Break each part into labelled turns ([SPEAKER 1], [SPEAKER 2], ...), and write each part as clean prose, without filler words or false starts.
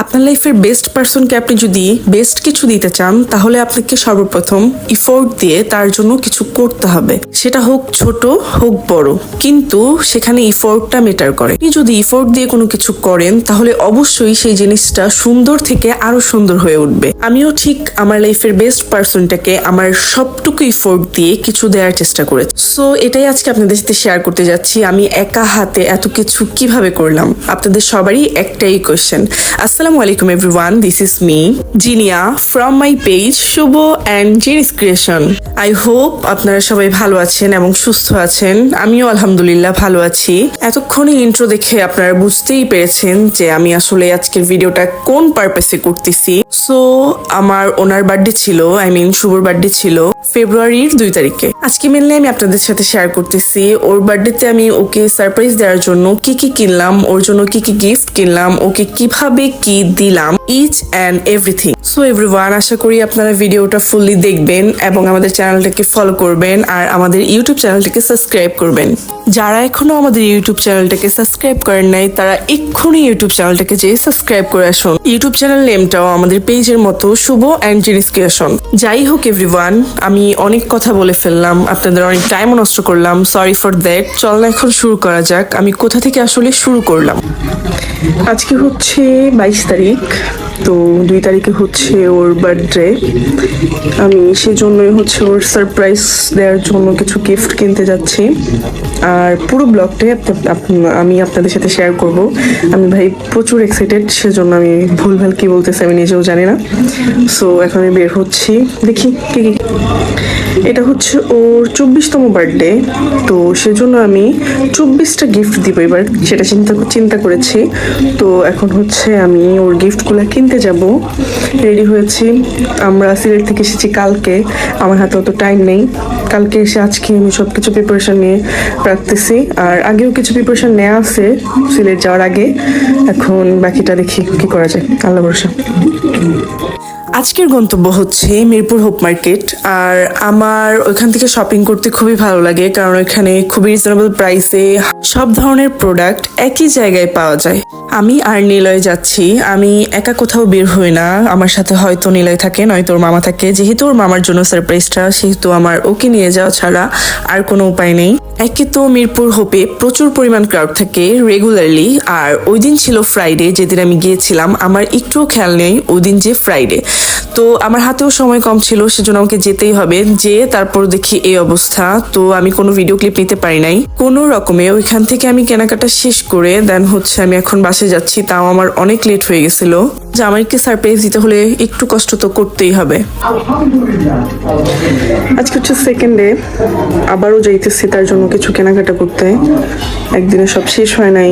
[SPEAKER 1] আপনার লাইফের বেস্ট পারসনকে আপনি যদি বেস্ট কিছু দিতে চান তাহলে আপনাকে সর্বপ্রথম ইফোর্ট দিয়ে তার জন্য কিছু করতে হবে, সেটা হোক ছোট হোক বড়, কিন্তু সেখানে ইফোর্টটা ম্যাটার করে। আপনি যদি ইফোর্ট দিয়ে কোনো কিছু করেন তাহলে অবশ্যই সেই জিনিসটা সুন্দর থেকে আরো সুন্দর হয়ে উঠবে। আমিও ঠিক আমার লাইফের বেস্ট পারসনটাকে আমার সবটুকু ইফোর্ট দিয়ে কিছু দেওয়ার চেষ্টা করেছি। সো এটাই আজকে আপনাদের সাথে শেয়ার করতে যাচ্ছি, আমি একা হাতে এত কিছু কিভাবে করলাম। আপনাদের সবারই একটাই কোয়েশ্চেন। আসসালামু আলাইকুম everyone, this is me Zinia from my page Shubho and জিনিস ক্রিয়েশন। আই হোপ আপনারা সবাই ভালো আছেন এবং সুস্থ আছেন। আমিও আলহামদুলিল্লাহ ভালো আছি। এতক্ষণে ইন্ট্রো দেখে আপনারা বুঝতেই পেরেছেন যে আমি আসলে আজকের ভিডিওটা কোন পারপাসে করতেছি। সো আমার ওনার বার্থডে ছিল, শুভর বার্থডে ছিল ফেব্রুয়ারির 2 তারিখে। আজকে মেনলি আমি আপনাদের সাথে শেয়ার করতেছি ওর বার্থডেতে আমি ওকে সারপ্রাইজ দেওয়ার জন্য কি কি কিনলাম, ওর জন্য কি কি গিফট কিনলাম, ওকে কিভাবে কি দিলাম, each and everything. So everyone, আশা করি আপনারা ভিডিওটা ফুললি দেখবেন এবং আমাদের চ্যানেলটাকে ফলো করবেন আর আমাদের ইউটিউব চ্যানেলটাকে সাবস্ক্রাইব করবেন। যারা এখনো আমাদের ইউটিউব চ্যানেলটাকে সাবস্ক্রাইব করেন নাই তারা এক্ষুনি ইউটিউব চ্যানেলটাকে যেয়ে সাবস্ক্রাইব করে আসুন। ইউটিউব চ্যানেল নেমটাও আমাদের পেজের মতো, শুভ অ্যান্ড জিনিস ক্রিয়েশন। যাই হোক এভরিওয়ান, আমি অনেক কথা বলে ফেললাম, আপনাদের অনেক টাইমও নষ্ট করলাম, সরি ফর দ্যাট। চল না এখন শুরু করা যাক, আমি কোথা থেকে আসলে শুরু করলাম। আজকে হচ্ছে 22 তারিখ, তো 2 তারিখে হচ্ছে ওর বার্থডে। আমি সেজন্যই হচ্ছে ওর সারপ্রাইজ দেওয়ার জন্য কিছু গিফট কিনতে যাচ্ছি আর পুরো ব্লগটাই আমি আপনাদের সাথে শেয়ার করব। আমি ভাই প্রচুর এক্সাইটেড, সেজন্য আমি ভুলভাল কি বলতেছি আমি নিজেও জানি না। সো এখন আমি বের হচ্ছি, দেখি কি কি। এটা হচ্ছে ওর 24তম বার্থডে, তো সেজন্য আমি 24টা গিফট দিব এবার, সেটা চিন্তা করেছি। তো এখন হচ্ছে আমি ওর গিফটগুলো কিনতে যাব, রেডি হয়েছি। আমরা সিলেট থেকে এসেছি কালকে, আমার হাতে অত টাইম নেই। কালকে এসে আজকে আমি সব কিছু প্রিপারেশন নিয়ে রাখতেছি, আর আগেও কিছু প্রিপারেশন নেওয়া আছে সিলেট যাওয়ার আগে। এখন বাকিটা দেখি কি করা যায়, আল্লাহ ভরসা। আজকের গন্তব্য হচ্ছে মিরপুর হোপ মার্কেট, আর আমার ওইখান থেকে শপিং করতে খুবই ভালো লাগে কারণ ওইখানে খুবই রিজনেবল প্রাইসে সব ধরনের প্রোডাক্ট একই জায়গায় পাওয়া যায়। আমি আর নিলয় যাচ্ছি, আমি একা কোথাও বের হই না, আমার সাথে হয়তো নিলয় থাকে নয়তো ওর মামা থাকে। যেহেতু ওর মামার জন্য সারপ্রাইজটা, সেহেতু আমার ওকে নিয়ে যাওয়া ছাড়া আর কোনো উপায় নেই। একে তো মিরপুর হোপে প্রচুর পরিমাণ ক্রাউড থাকে রেগুলারলি, আর ওই দিন ছিল ফ্রাইডে যেদিন আমি গিয়েছিলাম। আমার একটুও খেয়াল নেই ওই দিন যে ফ্রাইডে, তো আমার হাতেও সময় কম ছিল, সেজন্য আমাকে যেতেই হবে। যে তারপর দেখি এই অবস্থা, তো আমি কোনো ভিডিও ক্লিপ নিতে পারি নাই কোনো রকমে। ওইখান থেকে আমি কেনাকাটা শেষ করে দেন হচ্ছে আমি এখন বাসে যাচ্ছি, তাও আমার অনেক লেট হয়ে গেছিল। জামাইকে সারপ্রাইজ দিতে হলে একটু কষ্ট তো করতেই হবে। আজকে হচ্ছে সেকেন্ড ডে, আবারও যাইতেছি তার জন্য কিছু কেনাকাটা করতে। একদিনে সব শেষ হয় নাই,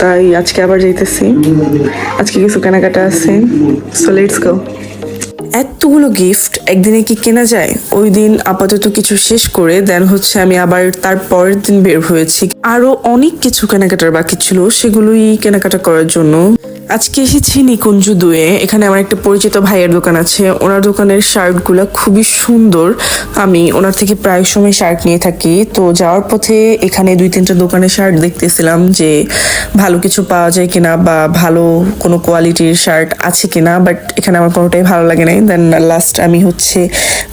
[SPEAKER 1] তাই আজকে আবার যাইতেছি। আজকে কিছু কেনাকাটা আছে, সো লেটস গো। এতগুলো গিফট একদিনে কি কেনা যায়? ওই দিন আপাতত কিছু শেষ করে দেন হচ্ছে আমি আবার তার পরের দিন বের হয়েছি। আরো অনেক কিছু কেনাকাটার বাকি ছিল, সেগুলোই কেনাকাটা করার জন্য। আজকে এসেছি নিকুঞ্জ 2-এ। এখানে আমার একটা পরিচিত ভাইয়ের দোকান আছে, ওনার দোকানের শার্টগুলো খুবই সুন্দর। আমি ওনার থেকে প্রায় সময় শার্ট নিয়ে থাকি, তো যাওয়ার পথে এখানে 2-3টা দোকানের শার্ট দেখতেছিলাম যে ভালো কিছু পাওয়া যায় কিনা বা ভালো কোনো কোয়ালিটির শার্ট আছে কিনা, বাট এখানে আমার কোনোটাই ভালো লাগে নাই। দেন লাস্ট আমি হচ্ছে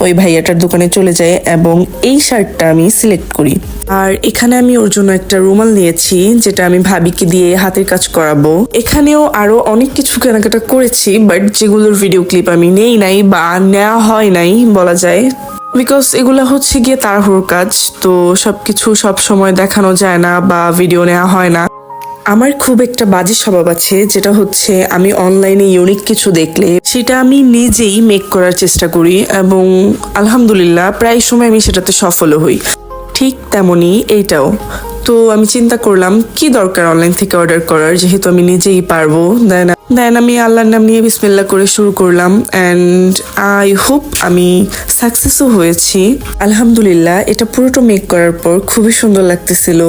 [SPEAKER 1] ওই ভাইয়াটার দোকানে চলে যাই এবং এই শার্টটা আমি সিলেক্ট করি। আর এখানে আমি ওর জন্য একটা রুমাল নিয়েছি, যেটা আমি ভাবিকে দিয়ে হাতের কাজ করাবো। এখানেও আরো অনেক কিছু কেনাকাটা করেছি, বাট যেগুলোর ভিডিও ক্লিপ আমি নেই নাই বা নেওয়া হয় নাই বলা যায়, বিকজ এগুলো হচ্ছে গিয়ে তাড়াহুড়োর কাজ, তো সবকিছু সব সময় দেখানো যায় না বা ভিডিও নেওয়া হয় না। আমার খুব একটা বাজে স্বভাব আছে, যেটা হচ্ছে আমি অনলাইনে ইউনিক কিছু দেখলে সেটা আমি নিজেই মেক করার চেষ্টা করি এবং আলহামদুলিল্লাহ প্রায় সময় আমি সেটাতে সফল হই। ঠিক তেমনি এইটাও। তো আমি চিন্তা করলাম কি দরকার অনলাইন থেকে অর্ডার করার, যেহেতু আমি নিজেই পারবো। দেন আমি আল্লাহর নাম নিয়ে বিসমিল্লাহ করে শুরু করলাম অ্যান্ড আই হোপ আমি সাকসেসও হয়েছি। আলহামদুলিল্লাহ, এটা পুরোটা মেক করার পর খুবই সুন্দর লাগতেছিল।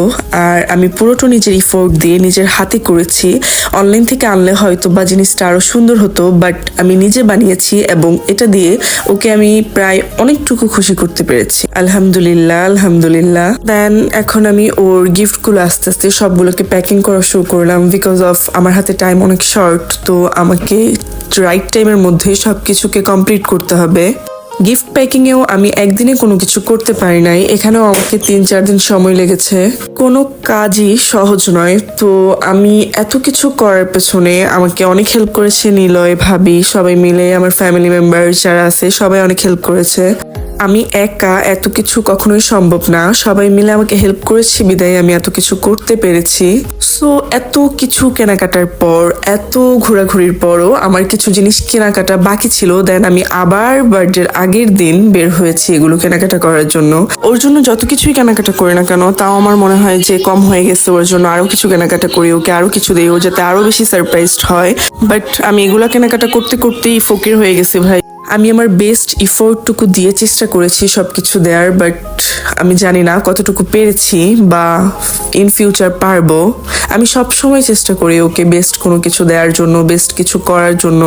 [SPEAKER 1] আর আমি পুরোটা নিজের ইফোর্ট দিয়ে নিজের হাতে করেছি। অনলাইন থেকে আনলে হয়তো বা জিনিসটা আরো সুন্দর হতো, বাট আমি নিজে বানিয়েছি এবং এটা দিয়ে ওকে আমি প্রায় অনেকটুকু খুশি করতে পেরেছি। আলহামদুলিল্লাহ আলহামদুলিল্লাহ। দেন এখন আমি ওর গিফটগুলো আস্তে আস্তে সবগুলোকে প্যাকিং করা শুরু করলাম। বিকজ অফ আমার হাতে টাইম অনেক শর্ট, তো আমাকে রাইট টাইমের মধ্যে সবকিছুকে কমপ্লিট করতে হবে। গিফট প্যাকিংয়েও আমি একদিনে কোনো কিছু করতে পারি নাই, এখানেও আমাকে 3-4 দিন সময় লেগেছে। কোনো কাজই সহজ নয়, তো আমি এত কিছু করার পেছনে আমাকে অনেক হেল্প করেছে নিলয়, ভাবি, সবাই মিলে। আমার ফ্যামিলি মেম্বার যারা আছে সবাই অনেক হেল্প করেছে। আমি একা এত কিছু কখনোই সম্ভব না, সবাই মিলে আমাকে হেল্প করেছে বিদায় আমি এত কিছু করতে পেরেছি। সো এত কিছু কেনাকাটার পর, এত ঘোরাঘুরির পরও আমার কিছু জিনিস কেনাকাটা বাকি ছিল। দেন আমি আবার বার্থডের আগের দিন বের হয়েছি এগুলো কেনাকাটা করার জন্য। ওর জন্য যত কিছুই কেনাকাটা করি না কেন, তাও আমার মনে হয় যে কম হয়ে গেছে। ওর জন্য আরো কিছু কেনাকাটা করি, ওকে আরো কিছু দিই, ও যাতে আরো বেশি সারপ্রাইজড হয়। বাট আমি এগুলা কেনাকাটা করতে করতেই ফকির হয়ে গেছি ভাই। আমি আমার বেস্ট ইফোর্টটুকু দিয়ে চেষ্টা করেছি সবকিছু দেওয়ার, বাট আমি জানি না কতটুকু পেরেছি বা ইন ফিউচার পারবো। আমি সব সময় চেষ্টা করি ওকে বেস্ট কোনো কিছু দেওয়ার জন্য, বেস্ট কিছু করার জন্য।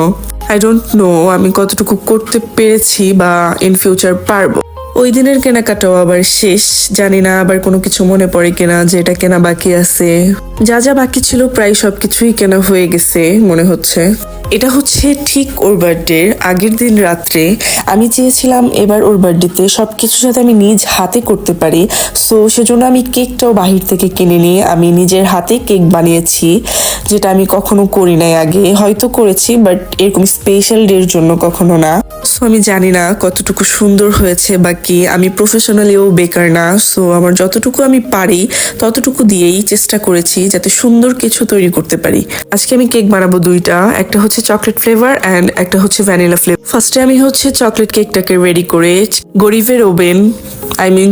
[SPEAKER 1] আই ডোন্ট নো আমি কতটুকু করতে পেরেছি বা ইন ফিউচার পারবো। ওই দিনের কেনাকাটাও আবার শেষ, জানি না আবার কোনো কিছু মনে পড়ে কিনা যে এটা কেনা বাকি আছে। যা যা বাকি ছিল প্রায় সবকিছুই কেনা হয়ে গেছে মনে হচ্ছে। এটা হচ্ছে ঠিক ওর বার্থডের আগের দিন রাত্রে। আমি চেয়েছিলাম এবার ওর বার্থডেতে সবকিছু যাতে আমি নিজ হাতে করতে পারি, সো সেজন্য আমি কেকটাও বাহির থেকে কিনে নিয়ে আমি নিজের হাতে কেক বানিয়েছি, যেটা আমি কখনো করি নাই আগে। হয়তো করেছি বাট এরকম স্পেশাল ডের জন্য কখনো না। সো আমি জানি না কতটুকু সুন্দর হয়েছে বা কি। আমি প্রফেশনালিও বেকার না, সো আমার যতটুকু আমি পারি ততটুকু দিয়েই চেষ্টা করেছি যাতে সুন্দর কিছু তৈরি করতে পারি। আজকে আমি কেক বানাবো দুইটা, একটা হচ্ছে চকলেট ফ্লেভার অ্যান্ড একটা হচ্ছে ভ্যানিলা ফ্লেভার। ফার্স্টে আমি হচ্ছে চকলেট কেকটাকে রেডি করে গরিবের ওভেন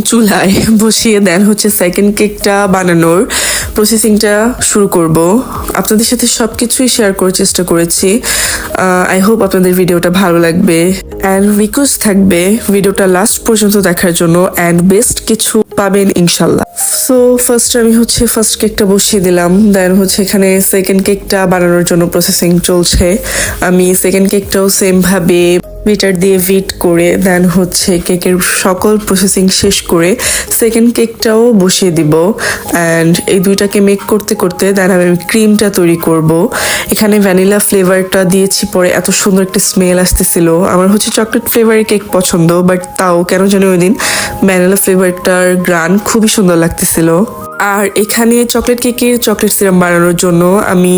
[SPEAKER 1] চুলায় বসিয়ে দেন হচ্ছে সেকেন্ড কেকটা বানানোর প্রসেসিংটা শুরু করব। আপনাদের সাথে সবকিছুই শেয়ার করার চেষ্টা করেছি। আই হোপ আপনাদের ভিডিওটা ভালো লাগবে অ্যান্ড রিকোয়েস্ট থাকবে ভিডিওটা লাস্ট পর্যন্ত দেখার জন্য অ্যান্ড বেস্ট কিছু পাবেন ইনশাল্লাহ। সো আমি হচ্ছে ফার্স্ট কেকটা বসিয়ে দিলাম। দেন হচ্ছে এখানে সেকেন্ড কেকটা বানানোর জন্য প্রসেসিং চলছে। আমি সেকেন্ড কেকটাও সেম ভাবে বিটার দিয়ে ভিট করে দেন হচ্ছে কেকের সকল প্রসেসিং শেষ করে সেকেন্ড কেকটাও বসিয়ে দিব। অ্যান্ড এই দুইটাকে মেক করতে করতে দেন আমি ক্রিমটা তৈরি করব। এখানে ভ্যানিলা ফ্লেভারটা দিয়েছি, পরে এত সুন্দর একটা স্মেল আসতেছিল। আমার হচ্ছে চকলেট ফ্লেভারের কেক পছন্দ, বাট তাও কেন জানি ওই দিন ভ্যানিলা ফ্লেভারটার গ্রান খুবই সুন্দর লাগতেছিল। আর এখানে চকলেট কেকের চকলেট সিরাপ বানানোর জন্য আমি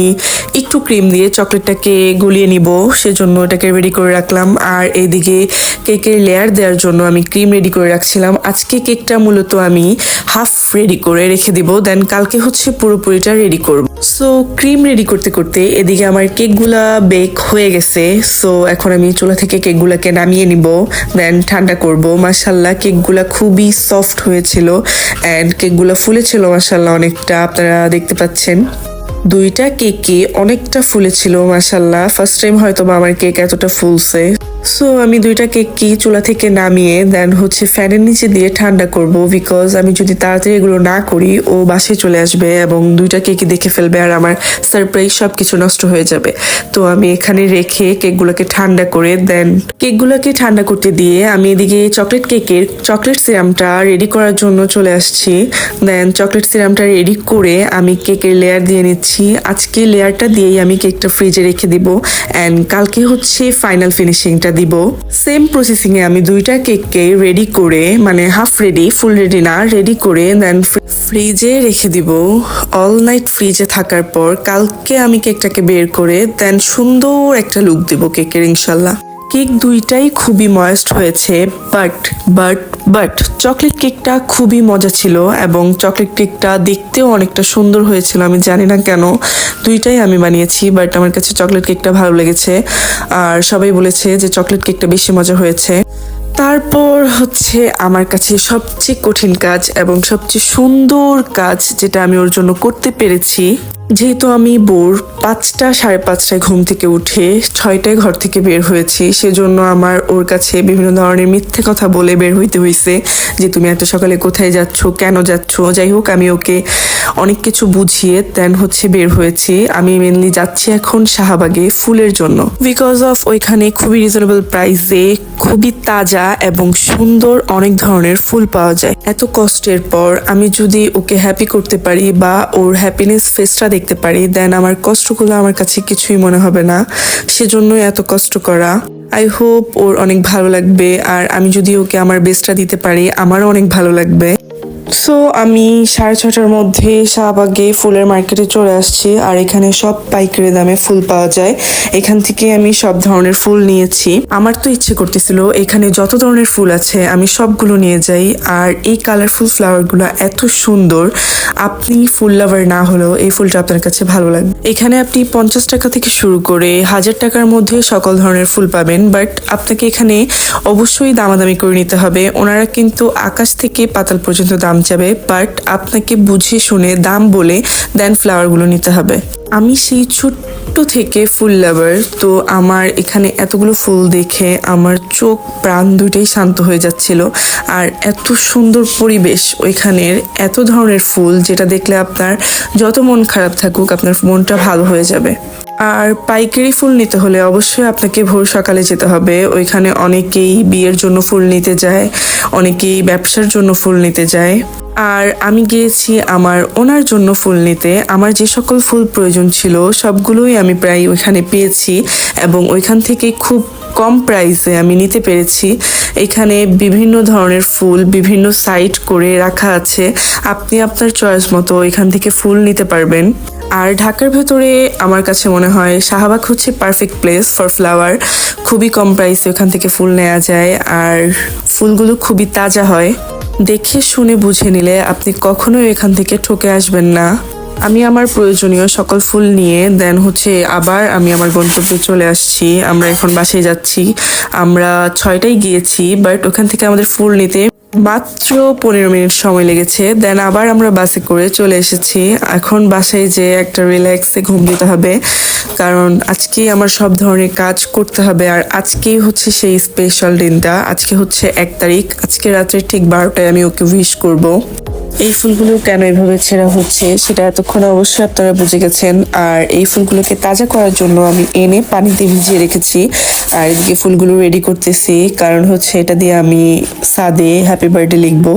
[SPEAKER 1] একটু ক্রিম দিয়ে চকলেটটাকে গলিয়ে নিব, সেজন্য এটাকে রেডি করে রাখলাম। আর এইদিকে কেকের লেয়ার দেওয়ার জন্য আমি ক্রিম রেডি করে রাখছিলাম। আজকে কেকটা মূলত আমি হাফ রেডি করে রেখে দিব, দেন কালকে হচ্ছে পুরোপুরিটা রেডি করব। সো ক্রিম রেডি করতে করতে এদিকে আমার কেকগুলা বেক হয়ে গেছে। সো এখন আমি চুলা থেকে কেকগুলাকে নামিয়ে নিব, দেন ঠান্ডা করব। মাশাল্লাহ কেকগুলা খুবই সফট হয়েছিল অ্যান্ড কেকগুলা ফুলেছিল মাশাল্লাহ অনেকটা, আপনারা দেখতে পাচ্ছেন। দুইটা কেকে অনেকটা ফুলেছিল মাশাল্লাহ। ফার্স্ট টাইম হয়তো বা আমার কেক এতটা ফুলছে। সো আমি দুইটা কেককে চুলা থেকে নামিয়ে দেন হচ্ছে ফ্যানের নিচে দিয়ে ঠান্ডা করব, বিকজ আমি যদি তাড়াতাড়ি এগুলো না করি ও বাসায় চলে আসবে এবং দুইটা কেকই দেখে ফেলবে আর আমার সারপ্রাইজ সবকিছু নষ্ট হয়ে যাবে। তো আমি এখানে রেখে কেকগুলোকে ঠান্ডা করে দেন কেকগুলোকে ঠান্ডা করতে দিয়ে আমি এদিকে চকলেট কেকের চকলেট সিরামটা রেডি করার জন্য চলে আসছি। দেন চকলেট সিরামটা রেডি করে আমি কেকের লেয়ার দিয়ে নিচ্ছি। আজকে লেয়ারটা দিয়েই আমি কেকটা ফ্রিজে রেখে দিব অ্যান্ড কালকে হচ্ছে ফাইনাল ফিনিশিংটা দিব। সেম প্রসেসিং এ আমি দুইটা কেককে রেডি করে, মানে হাফ রেডি ফুল রেডি না, রেডি করে দেন ফ্রিজে রেখে দিব। অল নাইট ফ্রিজে থাকার পর কালকে আমি কেকটাকে বের করে দেন সুন্দর একটা লুক দিব কেকের ইনশাল্লাহ। কেক দুইটাই খুবই ময়েস্ট হয়েছে, বাট চকলেট কেকটা খুবই মজা ছিল এবং চকলেট কেকটা দেখতেও অনেকটা সুন্দর হয়েছিল। আমি জানি না কেন, দুইটাই আমি বানিয়েছি, বাট আমার কাছে চকলেট কেকটা ভালো লেগেছে আর সবাই বলেছে যে চকলেট কেকটা বেশি মজা হয়েছে। তারপর হচ্ছে আমার কাছে সবচেয়ে কঠিন কাজ এবং সবচেয়ে সুন্দর কাজ যেটা আমি ওর জন্য করতে পেরেছি। যেহেতু আমি বোর 5টা 5:30টায় ঘুম থেকে উঠে 6টায় ঘর থেকে বের হয়েছি, সেজন্য আমার ওর কাছে বিভিন্ন ধরনের মিথ্যে কথা বলে বের হইতে হয়েছে যে তুমি এত সকালে কোথায় যাচ্ছ, কেন যাচ্ছ। যাই হোক, আমি ওকে অনেক কিছু বুঝিয়ে দেন হচ্ছে বের হয়েছি। আমি মেনলি যাচ্ছি এখন শাহবাগে ফুলের জন্য, বিকজ অফ ওইখানে খুবই রিজনেবল প্রাইসে খুবই তাজা এবং সুন্দর অনেক ধরনের ফুল পাওয়া যায়। এত কষ্টের পর আমি যদি ওকে হ্যাপি করতে পারি বা ওর হ্যাপিনেস ফেসটা দেখতে পারি, দেন আমার কষ্টগুলো আমার কাছে কিছুই মনে হবে না। সেজন্যই এত কষ্ট করা। আই হোপ ওর অনেক ভালো লাগবে, আর আমি যদি ওকে আমার বেস্টটা দিতে পারি আমারও অনেক ভালো লাগবে। সো আমি 6:30টার মধ্যে শাহবাগে ফুলের মার্কেটে চলে আসছি, আর এখানে সব পাইকারি দামে ফুল পাওয়া যায়। এখান থেকে আমি সব ধরনের ফুল নিয়েছি। আমার তো ইচ্ছে করতেছিল এখানে যত ধরনের ফুল আছে আমি সবগুলো নিয়ে যাই। আর এই কালারফুল ফ্লাওয়ারগুলো এত সুন্দর, আপনি ফুল লাভার না হলেও এই ফুলটা আপনার কাছে ভালো লাগবে। এখানে আপনি 50 টাকা থেকে শুরু করে 1000 টাকার মধ্যে সকল ধরনের ফুল পাবেন, বাট আপনাকে এখানে অবশ্যই দামাদামি করে নিতে হবে। ওনারা কিন্তু আকাশ থেকে পাতাল পর্যন্ত দাম যাবে, বাট আপনাকে বুঝে শুনে দাম বলে দেন ফ্লাওয়ারগুলো নিতে হবে। আমি সেই ছোট্ট থেকে ফুল লাভার, তো আমার এখানে এতগুলো ফুল দেখে আমার চোখ প্রাণ দুইটাই শান্ত হয়ে যাচ্ছিল। আর এত সুন্দর পরিবেশ ওইখানের, এত ধরনের ফুল যেটা দেখলে আপনার যত মন খারাপ থাকুক আপনার মনটা ভালো হয়ে যাবে। আর পাইকারি ফুল নিতে হলে অবশ্যই আপনাকে ভোর সকালে যেতে হবে। ওইখানে অনেকেই বিয়ের জন্য ফুল নিতে যায়, অনেকেই ব্যবসার জন্য ফুল নিতে যায়। আর আমি গিয়েছি আমার ওনার জন্য ফুল নিতে। আমার যে সকল ফুল প্রয়োজন ছিল সবগুলোই আমি প্রায় ওইখানে পেয়েছি, এবং ওইখান থেকে খুব কম প্রাইসে আমি নিতে পেরেছি। এখানে বিভিন্ন ধরনের ফুল বিভিন্ন সাইড করে রাখা আছে, আপনি আপনার চয়েস মতো এখান থেকে ফুল নিতে পারবেন। আর ঢাকার ভেতরে আমার কাছে মনে হয় শাহবাগ হচ্ছে পারফেক্ট প্লেস ফর ফ্লাওয়ার। খুবই কম প্রাইসে ওখান থেকে ফুল নেওয়া যায়, আর ফুলগুলো খুবই তাজা হয়। দেখে শুনে বুঝে নিলে আপনি কখনোই এখান থেকে ঠকে আসবেন না। আমি আমার প্রয়োজনীয় সকল ফুল নিয়ে দেন হচ্ছে আবার আমি আমার গন্তব্যে চলে আসছি। আমরা এখন বাসায় যাচ্ছি। আমরা 6টায় গিয়েছি, বাট ওখান থেকে আমাদের ফুল নিতে মাত্র 15 মিনিট সময় লেগেছে। দেন আবার আমরা বাসে করে চলে এসেছি। এখন বাসায় যে একটা রিল্যাক্সে ঘুম দিতে হবে, কারণ আজকেই আমার সব ধরনের কাজ করতে হবে। আর আজকেই হচ্ছে সেই স্পেশাল দিনটা। আজকে হচ্ছে 1 তারিখ। আজকে রাত্রে ঠিক 12টায় আমি ওকে উইশ করব। এই ফুলগুলো কেন এভাবে ছেঁড়া হচ্ছে সেটা এতক্ষণে অবশ্যই আপনারা বুঝে গেছেন। আর এই ফুলগুলোকে তাজা করার জন্য আমি এনে পানিতে ভিজিয়ে রেখেছি, আর এদিকে ফুলগুলো রেডি করতেছি, কারণ হচ্ছে এটা দিয়ে আমি ছাদে হ্যাপি বার্থডে লিখবো।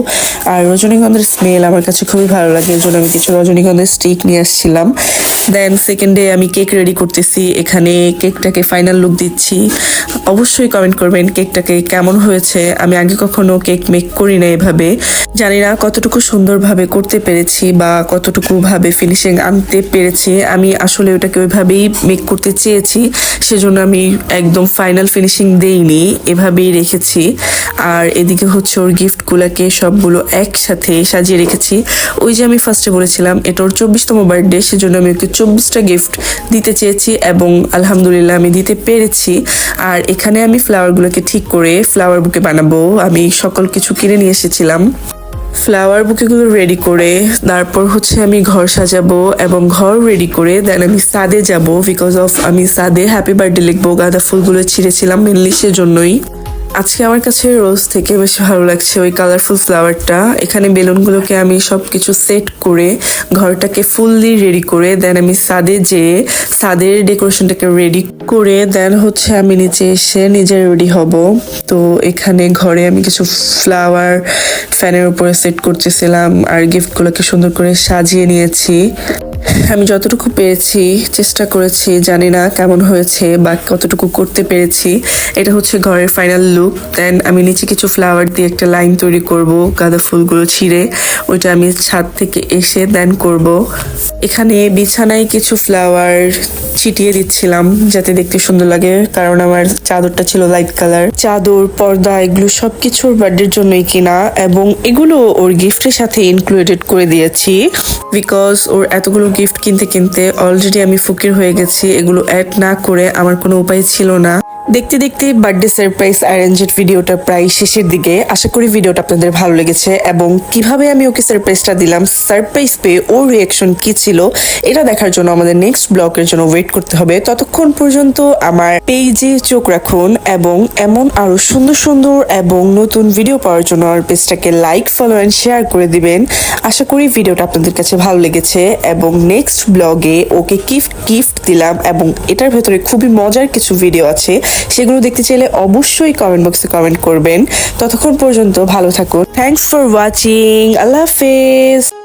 [SPEAKER 1] আর রজনীগন্ধার স্মেল আমার কাছে খুবই ভালো লাগে, এর জন্য আমি কিছু রজনীগন্ধার স্টিক নিয়ে আসছিলাম। দেন সেকেন্ডে আমি কেক রেডি করতেছি। এখানে কেকটাকে ফাইনাল লুক দিচ্ছি। অবশ্যই কমেন্ট করবেন কেকটাকে কেমন হয়েছে। আমি আগে কখনো কেক মেক করি না এভাবে, জানি না কতটুকু সুন্দরভাবে করতে পেরেছি বা কতটুকু ভাবে ফিনিশিং আনতে পেরেছি। আমি আসলে ওটাকে ওইভাবেই মেক করতে চেয়েছি, সেজন্য আমি একদম ফাইনাল ফিনিশিং দেইনি, এভাবেই রেখেছি। আর এদিকে হচ্ছে ওর গিফটগুলোকে সবগুলো একসাথে সাজিয়ে রেখেছি। ওই যে আমি ফার্স্টে বলেছিলাম এটা ওর 24তম বার্থডে, সেজন্য আমি ওকে 24টা গিফট দিতে চেয়েছি এবং আলহামদুলিল্লাহ আমি দিতে পেরেছি। আর এখানে আমি ফ্লাওয়ারগুলোকে ঠিক করে ফ্লাওয়ার বুকে বানাবো। আমি সকল কিছু কিনে নিয়ে এসেছিলাম। ফ্লাওয়ার বুকেগুলো রেডি করে তারপর হচ্ছে আমি ঘর সাজাবো, এবং ঘর রেডি করে দেন আমি ছাদে যাব, বিকজ অফ আমি ছাদে হ্যাপি বার্থডে লিখবো। গাঁদা ফুলগুলো ছিঁড়েছিলাম মেনলি সেজন্যই। আজকে আমার কাছে রোজ থেকে বেশি ভালো লাগছে ওই কালারফুল ফ্লাওয়ারটা। এখানে বেলুনগুলোকে আমি সবকিছু সেট করে ঘরটাকে ফুললি রেডি করে দেন আমি ছাদে যেয়ে ছাদের ডেকোরেশনটাকে রেডি করে দেন হচ্ছে আমি নিচে এসে নিজে রেডি হব। তো এখানে ঘরে আমি কিছু ফ্লাওয়ার ফ্যানের উপরে সেট করতেছিলাম, আর গিফটগুলোকে সুন্দর করে সাজিয়ে নিয়েছি। আমি যতটুকু পেরেছি চেষ্টা করেছি, জানি না কেমন হয়েছে বা কতটুকু করতে পেরেছি। এটা হচ্ছে ঘরের ফাইনাল লুক। দেন আমি নিচে কিছু ফ্লাওয়ার দিয়ে একটা লাইন তৈরি করব, গাঁদা ফুলগুলো ছিঁড়ে ওইটা আমি ছাদ থেকে এসে দেন করব। এখানে বিছানায় কিছু ফ্লাওয়ার ছিটিয়ে দিচ্ছিলাম যাতে দেখতে সুন্দর লাগে, কারণ আমার চাদরটা ছিল লাইট কালার। চাদর, পর্দা এগুলো সবকিছু ওর বার্থডের জন্যই কিনা, এবং এগুলো ওর গিফটের সাথে ইনক্লুডেড করে দিয়েছি, বিকজ ওর এতগুলো গিফট কিনতে কিনতে অলরেডি আমি ফকির হয়ে গেছি। এগুলো অ্যাড না করে আমার কোনো উপায় ছিল না। দেখতে দেখতে বার্থডে সারপ্রাইজ অ্যারেঞ্জড ভিডিওটা প্রায় শেষের দিকে। আশা করি ভিডিওটা আপনাদের ভালো লেগেছে এবং কিভাবে আমি ওকে সারপ্রাইজটা দিলাম, সারপ্রাইজ পেয়ে ওর রিয়াকশন কি ছিল এটা দেখার জন্য আমাদের নেক্সট ব্লগের জন্য ওয়েট করতে হবে। ততক্ষণ পর্যন্ত আমার পেজে চোখ রাখুন এবং এমন আরো সুন্দর সুন্দর এবং নতুন ভিডিও পাওয়ার জন্য আমার পেজটাকে লাইক, ফলো এন্ড শেয়ার করে দিবেন। আশা করি ভিডিওটা আপনাদের কাছে ভালো লেগেছে এবং নেক্সট ব্লগে ওকে গিফট দিলাম এবং এটার ভেতরে খুবই মজার কিছু ভিডিও আছে, সেগুলো দেখতে চাইলে অবশ্যই কমেন্ট বক্সে কমেন্ট করবেন। ততক্ষণ পর্যন্ত ভালো থাকুন। Thanks for watching. আল্লাহ হাফেজ।